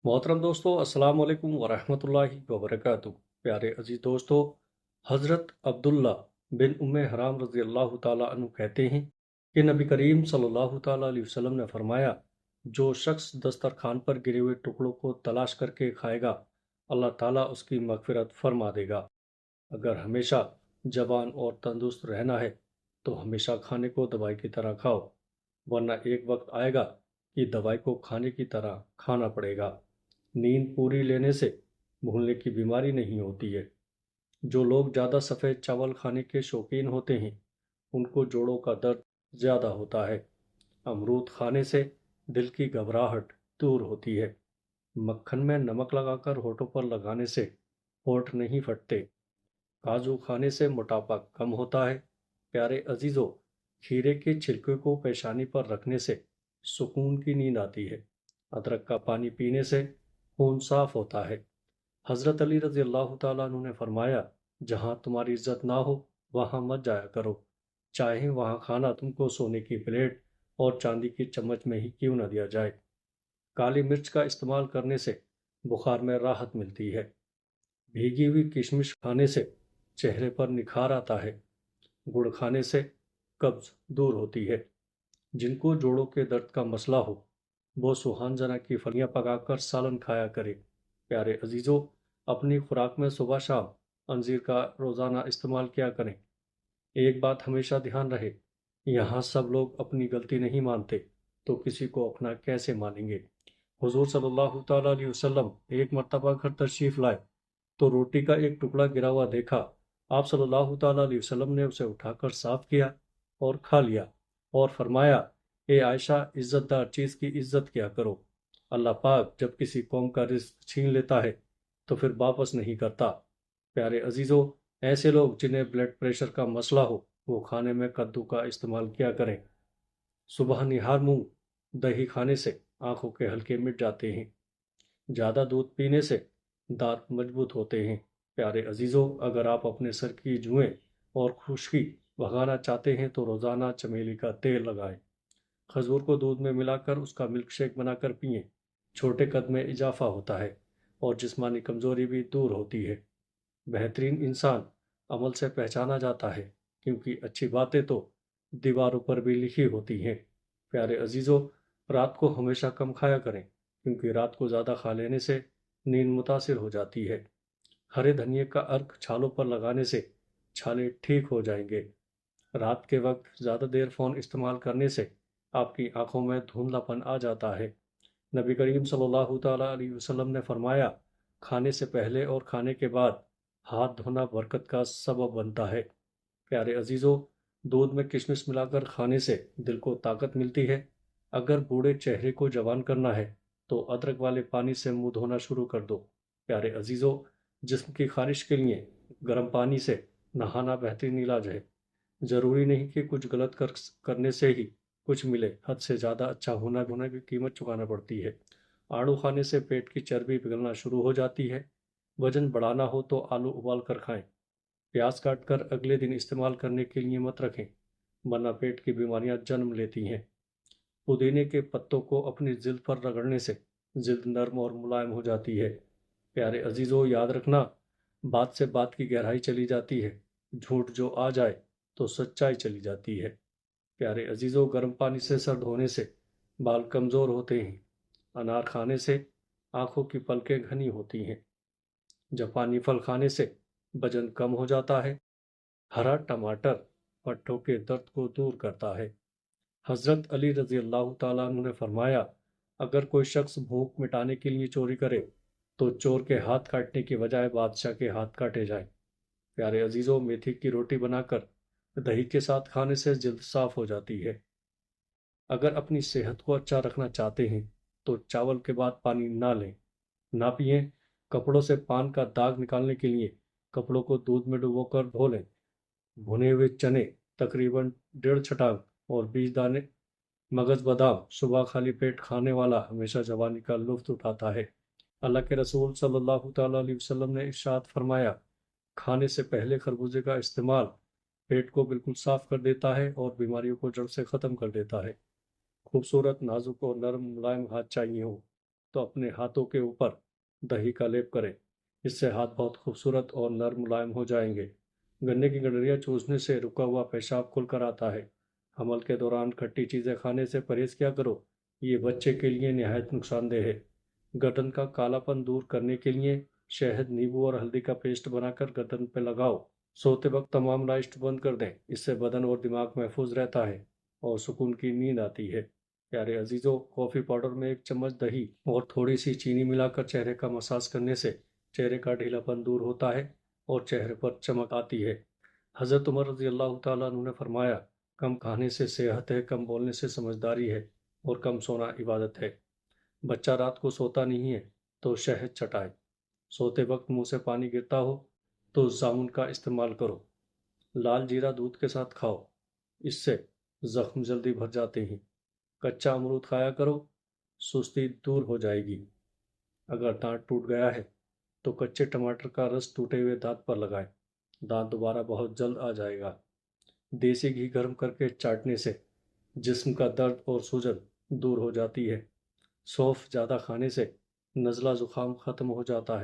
मोहतरम दोस्तों, अस्सलाम वालेकुम वरहमतुल्लाहि वबरकातुहू। प्यारे अजीज दोस्तों, हज़रत अब्दुल्ला बिन उम्मे हराम रज़ी अल्लाह ताला अन्हु कहते हैं कि नबी करीम सल्लल्लाहु ताला अलैहि वसल्लम ने फरमाया, जो शख्स दस्तरखान पर गिरे हुए टुकड़ों को तलाश करके खाएगा, अल्लाह ताला उसकी मगफिरत फरमा देगा। अगर हमेशा जवान और तंदुरुस्त रहना है तो हमेशा खाने को दवाई की तरह खाओ, वरना एक वक्त आएगा कि दवाई को खाने की तरह खाना पड़ेगा। नींद पूरी लेने से भूलने की बीमारी नहीं होती है। जो लोग ज़्यादा सफ़ेद चावल खाने के शौकीन होते हैं उनको जोड़ों का दर्द ज़्यादा होता है। अमरूद खाने से दिल की घबराहट दूर होती है। मक्खन में नमक लगाकर होठों पर लगाने से होठ नहीं फटते। काजू खाने से मोटापा कम होता है। प्यारे अजीजों, खीरे के छिलके को पेशानी पर रखने से सुकून की नींद आती है। अदरक का पानी पीने से खून साफ होता है। हजरत अली रजी अल्लाह ताला अन्हु ने फरमाया, जहाँ तुम्हारी इज्जत ना हो वहाँ मत जाया करो, चाहे वहाँ खाना तुमको सोने की प्लेट और चांदी की चम्मच में ही क्यों न दिया जाए। काली मिर्च का इस्तेमाल करने से बुखार में राहत मिलती है। भीगी हुई किशमिश खाने से चेहरे पर निखार आता है। गुड़ खाने से कब्ज दूर होती है। जिनको जोड़ों के दर्द का मसला हो वो सुहानजना की फलियां पकाकर सालन खाया करे। प्यारे अजीजों, अपनी खुराक में सुबह शाम अंजीर का रोज़ाना इस्तेमाल किया करें। एक बात हमेशा ध्यान रहे, यहाँ सब लोग अपनी गलती नहीं मानते तो किसी को अपना कैसे मानेंगे। हुजूर सल्लल्लाहु ताला अलैहि वसल्लम एक मर्तबा घर तशरीफ लाए तो रोटी का एक टुकड़ा गिरा हुआ देखा। आप सल्लल्लाहु ताला अलैहि वसल्लम ने उसे उठाकर साफ किया और खा लिया और फरमाया, ए आयशा, इज्जतदार चीज़ की इज्जत किया करो। अल्लाह पाक जब किसी कौम का रिस्क छीन लेता है तो फिर वापस नहीं करता। प्यारे अजीज़ों, ऐसे लोग जिन्हें ब्लड प्रेशर का मसला हो वो खाने में कद्दू का इस्तेमाल किया करें। सुबह निहार मुंह दही खाने से आंखों के हल्के मिट जाते हैं। ज़्यादा दूध पीने से दांत मजबूत होते हैं। प्यारे अजीज़ों, अगर आप अपने सर की जुएं और खुश्की भगाना चाहते हैं तो रोज़ाना चमेली का तेल लगाएं। खजूर को दूध में मिलाकर उसका मिल्क शेक बनाकर पिएं। छोटे कद में इजाफा होता है और जिस्मानी कमजोरी भी दूर होती है। बेहतरीन इंसान अमल से पहचाना जाता है, क्योंकि अच्छी बातें तो दीवारों पर भी लिखी होती हैं। प्यारे अजीज़ों, रात को हमेशा कम खाया करें, क्योंकि रात को ज़्यादा खा लेने से नींद मुतासिर हो जाती है। हरे धनिए का अर्क छालों पर लगाने से छाले ठीक हो जाएंगे। रात के वक्त ज़्यादा देर फ़ोन इस्तेमाल करने से आपकी आंखों में धुंधलापन आ जाता है। नबी करीम सल्लल्लाहु ताला अलैहि वसल्लम ने फरमाया, खाने से पहले और खाने के बाद हाथ धोना बरकत का सबब बनता है। प्यारे अजीज़ों, दूध में किशमिश मिलाकर खाने से दिल को ताकत मिलती है। अगर बूढ़े चेहरे को जवान करना है तो अदरक वाले पानी से मुंह धोना शुरू कर दो। प्यारे अजीज़ों, जिस्म की खारिश के लिए गर्म पानी से नहाना बेहतरीन इलाज है। ज़रूरी नहीं कि कुछ गलत करने से ही कुछ मिले। हद से ज़्यादा अच्छा होना होना की कीमत चुकाना पड़ती है। आड़ू खाने से पेट की चर्बी पिघलना शुरू हो जाती है। वजन बढ़ाना हो तो आलू उबाल कर खाएं। प्याज काटकर अगले दिन इस्तेमाल करने के लिए मत रखें, वरना पेट की बीमारियां जन्म लेती हैं। पुदीने के पत्तों को अपनी जिल्द पर रगड़ने से जिल्द नर्म और मुलायम हो जाती है। प्यारे अजीज़ों, याद रखना, बात से बात की गहराई चली जाती है। झूठ जो आ जाए तो सच्चाई चली जाती है। प्यारे अजीज़ों, गर्म पानी से सर धोने से बाल कमज़ोर होते हैं। अनार खाने से आंखों की पलकें घनी होती हैं। जापानी फल खाने से वजन कम हो जाता है। हरा टमाटर पट्टों के दर्द को दूर करता है। हज़रत अली रज़ी अल्लाह ताला अन्हु ने फरमाया, अगर कोई शख्स भूख मिटाने के लिए चोरी करे तो चोर के हाथ काटने की बजाय बादशाह के हाथ काटे जाएं। प्यारे अजीज़ों, मेथी की रोटी बनाकर दही के साथ खाने से जल्द साफ हो जाती है। अगर अपनी सेहत को अच्छा रखना चाहते हैं तो चावल के बाद पानी ना लें, ना पिएं। कपड़ों से पान का दाग निकालने के लिए कपड़ों को दूध में डुबोकर धो लें। भुने हुए चने तकरीबन 1.5 छटांग और बीज दाने मगज बादाम सुबह खाली पेट खाने वाला हमेशा जवानी का लुत्फ उठाता है। अल्लाह के रसूल सल्लल्लाहु ताला अलैहि वसल्लम ने इरशाद फरमाया, खाने से पहले खरबूजे का इस्तेमाल पेट को बिल्कुल साफ कर देता है और बीमारियों को जड़ से ख़त्म कर देता है। खूबसूरत, नाजुक और नरम मुलायम हाथ चाहिए हो तो अपने हाथों के ऊपर दही का लेप करें। इससे हाथ बहुत खूबसूरत और नर्म मुलायम हो जाएंगे। गन्ने की गडरियाँ चूसने से रुका हुआ पेशाब खुलकर आता है। हमल के दौरान खट्टी चीज़ें खाने से परहेज क्या करो, ये बच्चे के लिए निहायत नुकसानदेह है। गर्दन का कालापन दूर करने के लिए शहद, नींबू और हल्दी का पेस्ट बनाकर गर्दन पर लगाओ। सोते वक्त तमाम लाइट बंद कर दें, इससे बदन और दिमाग महफूज रहता है और सुकून की नींद आती है। प्यारे अजीजों, कॉफ़ी पाउडर में 1 चम्मच दही और थोड़ी सी चीनी मिलाकर चेहरे का मसाज करने से चेहरे का ढीलापन दूर होता है और चेहरे पर चमक आती है। हज़रत उमर रज़ी अल्लाह तआला अन्हु ने फरमाया, कम खाने से सेहत है, कम बोलने से समझदारी है और कम सोना इबादत है। बच्चा रात को सोता नहीं है तो शहद चटाए। सोते वक्त मुंह से पानी गिरता हो तो जामुन का इस्तेमाल करो। लाल जीरा दूध के साथ खाओ, इससे जख्म जल्दी भर जाते हैं। कच्चा अमरूद खाया करो, सुस्ती दूर हो जाएगी। अगर दांत टूट गया है तो कच्चे टमाटर का रस टूटे हुए दांत पर लगाएं, दांत दोबारा बहुत जल्द आ जाएगा। देसी घी गर्म करके चाटने से जिस्म का दर्द और सूजन दूर हो जाती है। सौंफ ज़्यादा खाने से नज़ला ज़ुकाम ख़त्म हो जाता है।